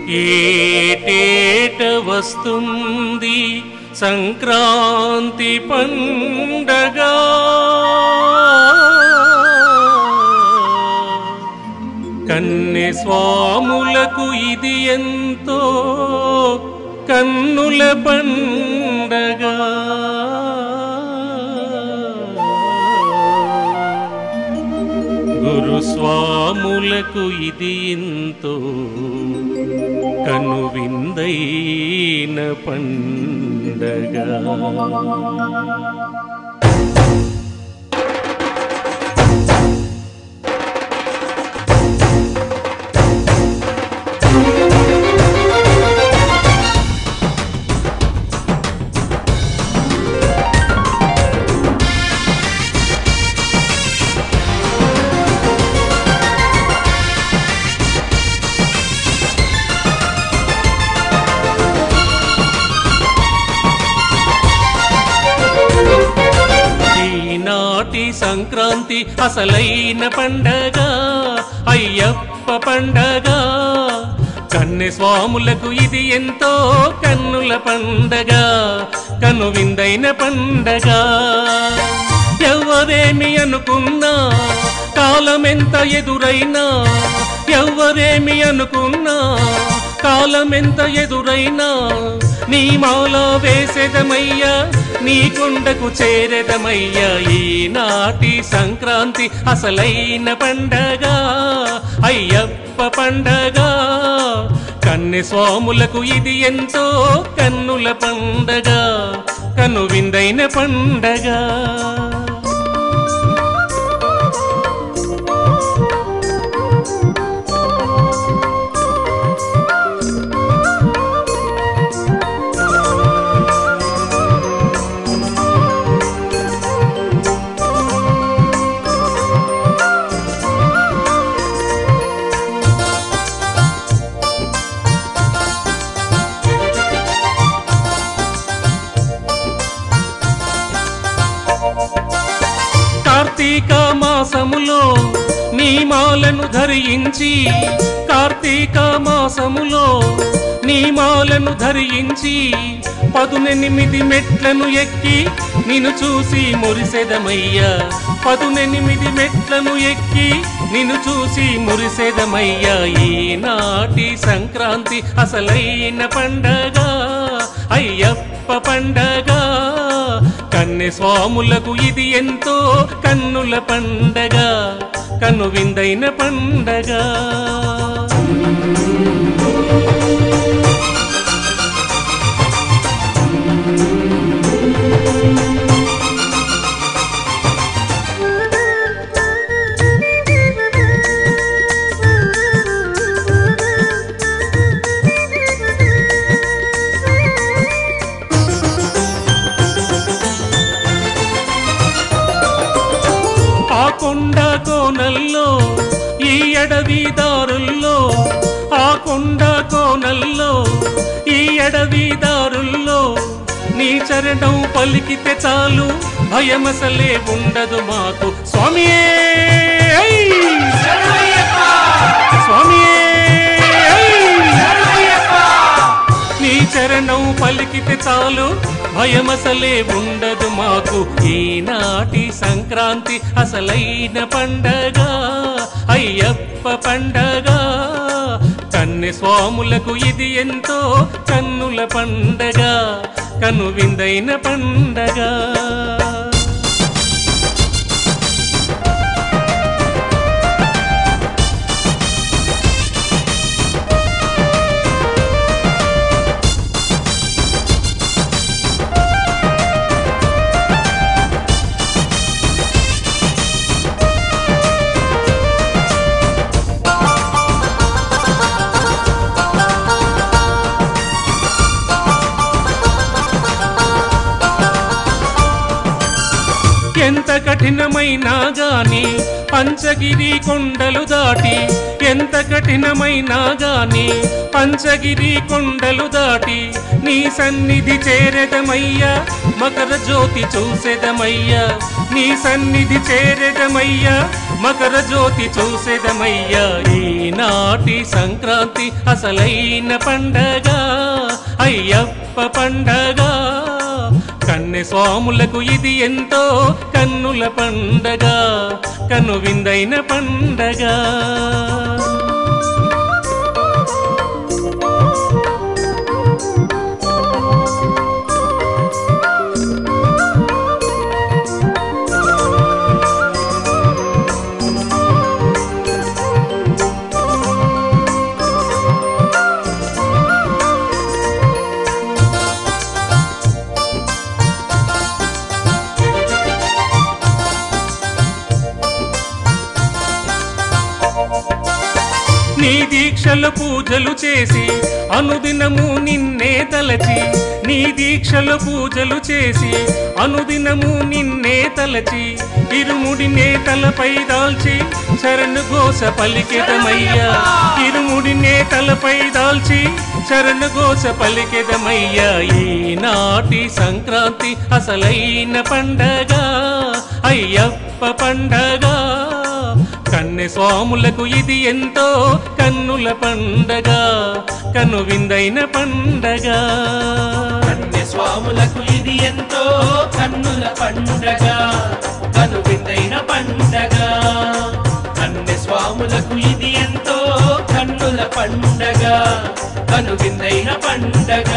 ఏటేట వస్తుంది సంక్రాంతి పండగ, కన్నె స్వాములకు ఇది ఎంతో కన్నుల పండగ. గురుస్వాములకు ఇది ఎంతో కనువిందైన పండగ. సంక్రాంతి అసలైన పండగ అయ్యప్ప పండగ, కన్నె స్వాములకు ఇది ఎంతో కన్నుల పండగ, కనువిందైన పండగ. ఎవరేమి అనుకున్నా కాలమెంత ఎదురైనా, ఎవరేమి అనుకున్నా కాలమెంత ఎదురైనా, నీ మాల వేసేదమయ్యా, నీ కొండకు చేరేదమయ్యా. ఈనాటి సంక్రాంతి అసలైన పండగ అయ్యప్ప పండగ, కన్నె స్వాములకు ఇది ఎంతో కన్నుల పండగ, కనువిందైన పండగ. కార్తీక మాసములో నీ మాలను ధరించి, కార్తీక మాసములో నీ మాలను ధరించి, 18 మెట్లను ఎక్కి నిన్ను చూసి మురిసెదమయ్యా, 18 మెట్లను ఎక్కి నిన్ను చూసి మురిసెదమయ్యా. ఈనాటి సంక్రాంతి అసలైన పండగ అయ్యప్ప పండగ, కన్నె స్వాములకు ఇది ఎంతో కన్నుల పండగ, కనువిందైన పండగ. కొండ కోనల్లో ఈ అడవి దారుల్లో, ఆ కొండ కోనల్లో ఈ అడవి దారుల్లో, నీ చరణం పలికితే చాలు భయమసలే ఉండదు మాకు. స్వామియే స్వామియే, నీ చరణం పలికితే చాలు భయమసలే ఉండదు మాకు. ఈనాటి సంక్రాంతి అసలైన పండగ అయ్యప్ప పండగ, కన్నె స్వాములకు ఇది ఎంతో కన్నుల పండగ, కనువిందైన పండగ. ఎంత కఠినమైనా గాని పంచగిరి కొండలు దాటి, ఎంత కఠినమైనా గాని పంచగిరి కొండలు దాటి, నీ సన్నిధి చేరెదమయ్యా, మకర జ్యోతి చూసెదమయ్యా, నీ సన్నిధి చేరెదమయ్యా, మకర జ్యోతి చూసేదమయ్యా ఈనాటి సంక్రాంతి అసలైన పండగ అయ్యప్ప పండగ కన్నె స్వాములకు ఇది ఎంతో కన్నుల పండగ కనువిందైన పండగ నీ దీక్షల పూజలు చేసి అనుదినము నిన్నే తలచి నీ దీక్షల పూజలు చేసి అనుదినము నిన్నే తలచి ఇరుముడి నేతలపై దాల్చి శరణు ఘోష పలికెదమయ్యా ఇరుముడి నేతలపై దాల్చి శరణు ఘోష పలికెదమయ్యా ఈనాటి సంక్రాంతి అసలైన పండగ అయ్యప్ప పండగ కన్నె స్వాములకు ఇది ఎంతో కన్నుల పండగ కనువిందైన పండగ కన్నె స్వాములకు ఇది ఎంతో కన్నుల పండగ కనువిందైన పండగ కన్నె స్వాములకు ఇది ఎంతో కన్నుల పండగ కనువిందైన పండగ